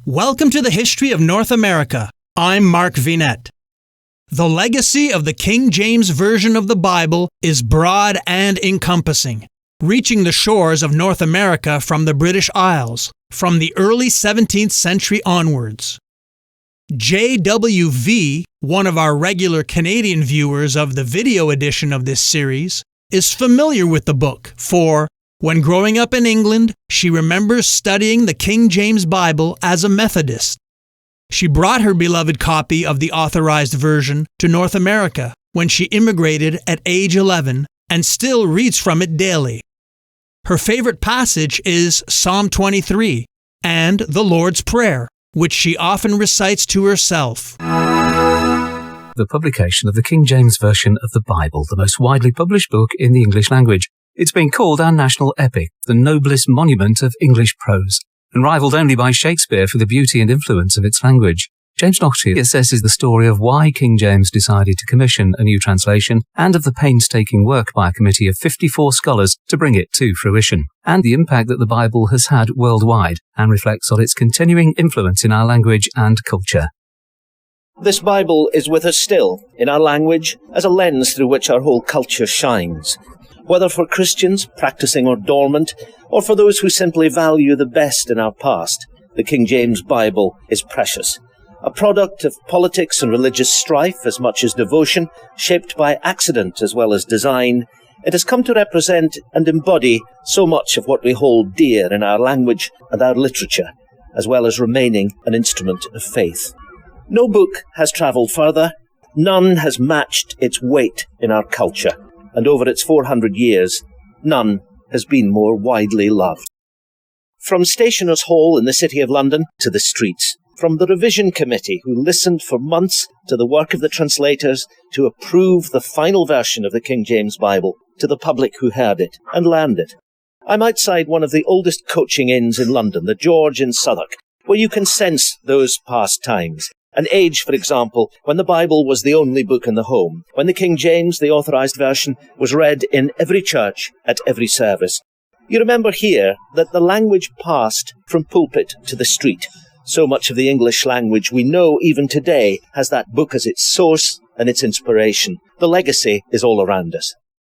Welcome to the History of North America. I'm Mark Vinette. The legacy of the King James Version of the Bible is broad and encompassing, reaching the shores of North America from the British Isles, from the early 17th century onwards. JWV, one of our regular Canadian viewers of the video edition of this series, is familiar with the book, for when growing up in England, she remembers studying the King James Bible as a Methodist. She brought her beloved copy of the Authorized version to North America when she immigrated at age 11 and still reads from it daily. Her favorite passage is Psalm 23 and the Lord's Prayer, which she often recites to herself. The publication of the King James Version of the Bible, the most widely published book in the English language. It's been called our national epic, the noblest monument of English prose, and rivaled only by Shakespeare for the beauty and influence of its language. James Nochley assesses the story of why King James decided to commission a new translation and of the painstaking work by a committee of 54 scholars to bring it to fruition, and the impact that the Bible has had worldwide and reflects on its continuing influence in our language and culture. This Bible is with us still, in our language, as a lens through which our whole culture shines. Whether for Christians, practicing or dormant, or for those who simply value the best in our past, the King James Bible is precious. A product of politics and religious strife as much as devotion, shaped by accident as well as design, it has come to represent and embody so much of what we hold dear in our language and our literature, as well as remaining an instrument of faith. No book has travelled further, none has matched its weight in our culture, and over its 400 years, none has been more widely loved. From Stationers' Hall in the City of London to the streets, from the revision committee who listened for months to the work of the translators to approve the final version of the King James Bible, to the public who heard it and learned it. I'm outside one of the oldest coaching inns in London, the George in Southwark, where you can sense those past times. An age, for example, when the Bible was the only book in the home, when the King James, the Authorized version, was read in every church at every service. You remember here that the language passed from pulpit to the street. So much of the English language we know even today has that book as its source and its inspiration. The legacy is all around us.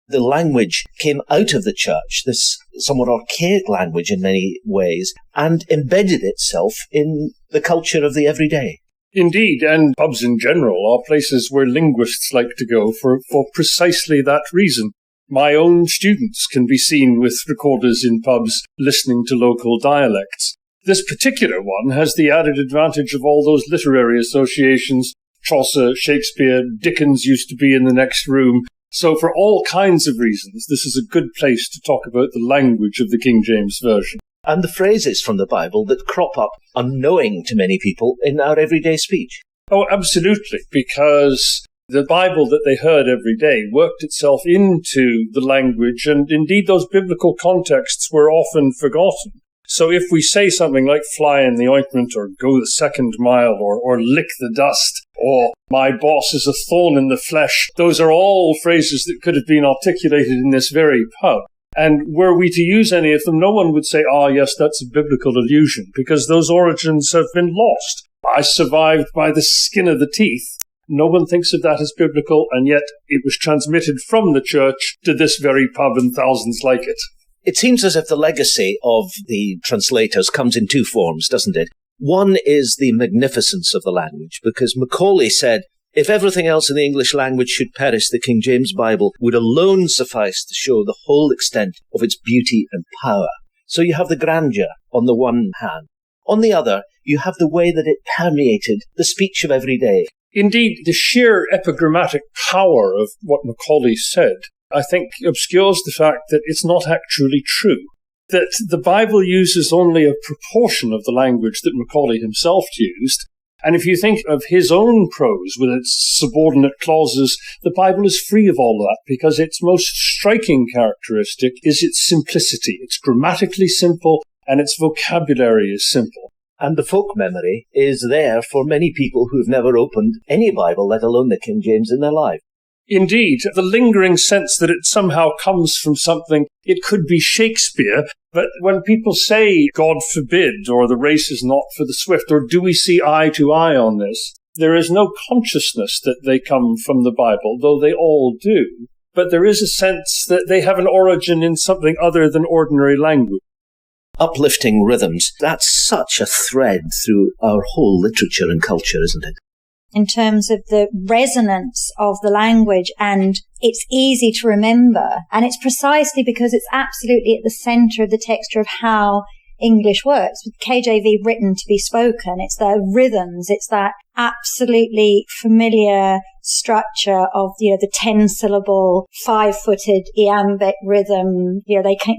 The language came out of the church, this somewhat archaic language in many ways, and embedded itself in the culture of the everyday. Indeed, and pubs in general are places where linguists like to go for precisely that reason. My own students can be seen with recorders in pubs listening to local dialects. This particular one has the added advantage of all those literary associations. Chaucer, Shakespeare, Dickens used to be in the next room. So for all kinds of reasons, this is a good place to talk about the language of the King James Version. And the phrases from the Bible that crop up unknowing to many people in our everyday speech. Oh, absolutely, because the Bible that they heard every day worked itself into the language, and indeed those biblical contexts were often forgotten. So if we say something like fly in the ointment, or go the second mile, or lick the dust, or my boss is a thorn in the flesh, those are all phrases that could have been articulated in this very pub. And were we to use any of them, no one would say, yes, that's a biblical allusion, because those origins have been lost. I survived by the skin of the teeth. No one thinks of that as biblical, and yet it was transmitted from the church to this very pub and thousands like it. It seems as if the legacy of the translators comes in two forms, doesn't it? One is the magnificence of the language, because Macaulay said, if everything else in the English language should perish, the King James Bible would alone suffice to show the whole extent of its beauty and power. So you have the grandeur on the one hand. On the other, you have the way that it permeated the speech of every day. Indeed, the sheer epigrammatic power of what Macaulay said, I think, obscures the fact that it's not actually true. That the Bible uses only a proportion of the language that Macaulay himself used. And if you think of his own prose with its subordinate clauses, the Bible is free of all that, because its most striking characteristic is its simplicity. It's grammatically simple, and its vocabulary is simple. And the folk memory is there for many people who've never opened any Bible, let alone the King James, in their life. Indeed, the lingering sense that it somehow comes from something, it could be Shakespeare, but when people say, God forbid, or the race is not for the swift, or do we see eye to eye on this, there is no consciousness that they come from the Bible, though they all do. But there is a sense that they have an origin in something other than ordinary language. Uplifting rhythms, that's such a thread through our whole literature and culture, isn't it? In terms of the resonance of the language, and it's easy to remember. And it's precisely because it's absolutely at the center of the texture of how English works. With KJV written to be spoken, it's the rhythms, it's that absolutely familiar structure of, the 10-syllable, 5-footed iambic rhythm.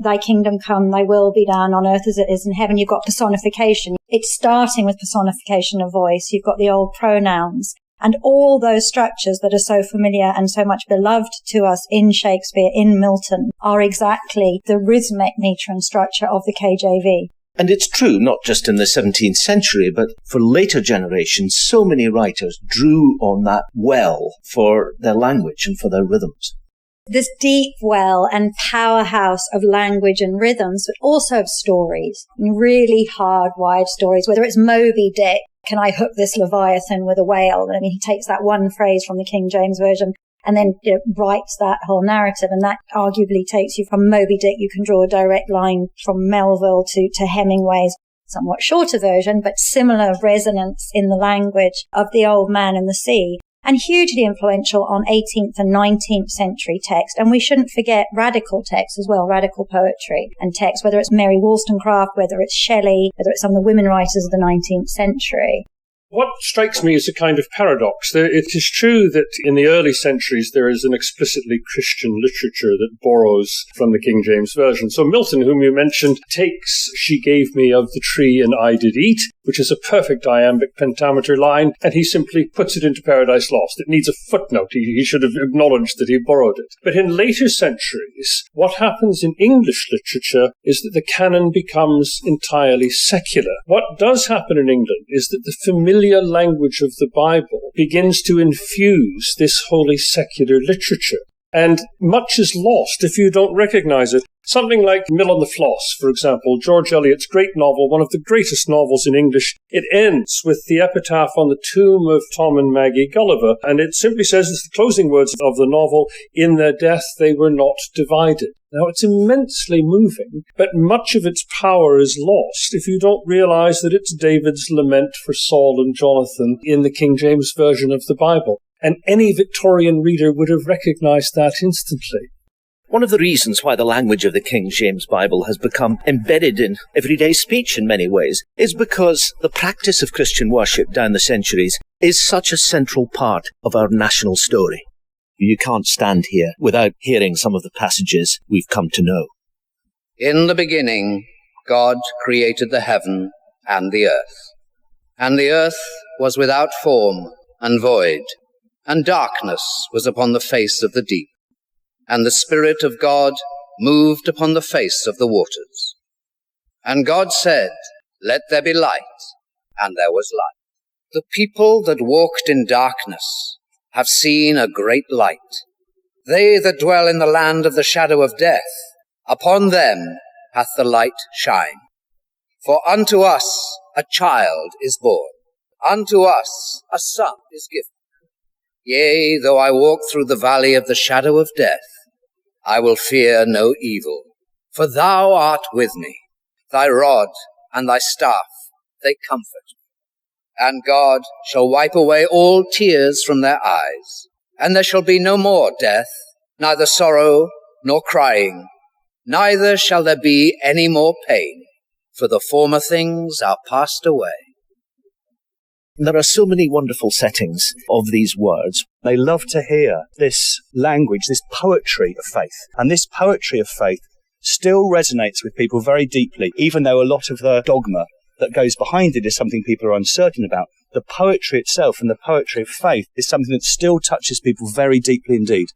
Thy kingdom come, thy will be done on earth as it is in heaven. You've got personification. It's starting with personification of voice. You've got the old pronouns. And all those structures that are so familiar and so much beloved to us in Shakespeare, in Milton, are exactly the rhythmic metre and structure of the KJV. And it's true, not just in the 17th century, but for later generations, so many writers drew on that well for their language and for their rhythms. This deep well and powerhouse of language and rhythms, but also of stories, really hardwired stories, whether it's Moby Dick, can I hook this Leviathan with a whale? I mean, he takes that one phrase from the King James Version and then writes that whole narrative. And that arguably takes you from Moby Dick. You can draw a direct line from Melville to Hemingway's somewhat shorter version, but similar resonance in the language of The Old Man and the Sea. And hugely influential on 18th and 19th century text. And we shouldn't forget radical text as well, radical poetry and text, whether it's Mary Wollstonecraft, whether it's Shelley, whether it's some of the women writers of the 19th century. What strikes me as a kind of paradox, it is true that in the early centuries there is an explicitly Christian literature that borrows from the King James Version. So Milton, whom you mentioned, takes She gave me of the tree and I did eat, which is a perfect iambic pentameter line, and he simply puts it into Paradise Lost. It needs a footnote. He should have acknowledged that he borrowed it. But in later centuries, what happens in English literature is that the canon becomes entirely secular. What does happen in England is that the familiar language of the Bible begins to infuse this wholly secular literature. And much is lost if you don't recognize it. Something like Mill on the Floss, for example, George Eliot's great novel, one of the greatest novels in English. It ends with the epitaph on the tomb of Tom and Maggie Gulliver, and it simply says, it's the closing words of the novel, in their death they were not divided. Now, it's immensely moving, but much of its power is lost if you don't realize that it's David's lament for Saul and Jonathan in the King James Version of the Bible. And any Victorian reader would have recognized that instantly. One of the reasons why the language of the King James Bible has become embedded in everyday speech in many ways is because the practice of Christian worship down the centuries is such a central part of our national story. You can't stand here without hearing some of the passages we've come to know. In the beginning, God created the heaven and the earth was without form and void, and darkness was upon the face of the deep. And the Spirit of God moved upon the face of the waters. And God said, let there be light, and there was light. The people that walked in darkness have seen a great light. They that dwell in the land of the shadow of death, upon them hath the light shined. For unto us a child is born, unto us a son is given. Yea, though I walk through the valley of the shadow of death, I will fear no evil, for thou art with me. Thy rod and thy staff, they comfort me. And God shall wipe away all tears from their eyes, and there shall be no more death, neither sorrow nor crying, neither shall there be any more pain, for the former things are passed away. There are so many wonderful settings of these words. They love to hear this language, this poetry of faith. And this poetry of faith still resonates with people very deeply, even though a lot of the dogma that goes behind it is something people are uncertain about. The poetry itself and the poetry of faith is something that still touches people very deeply indeed.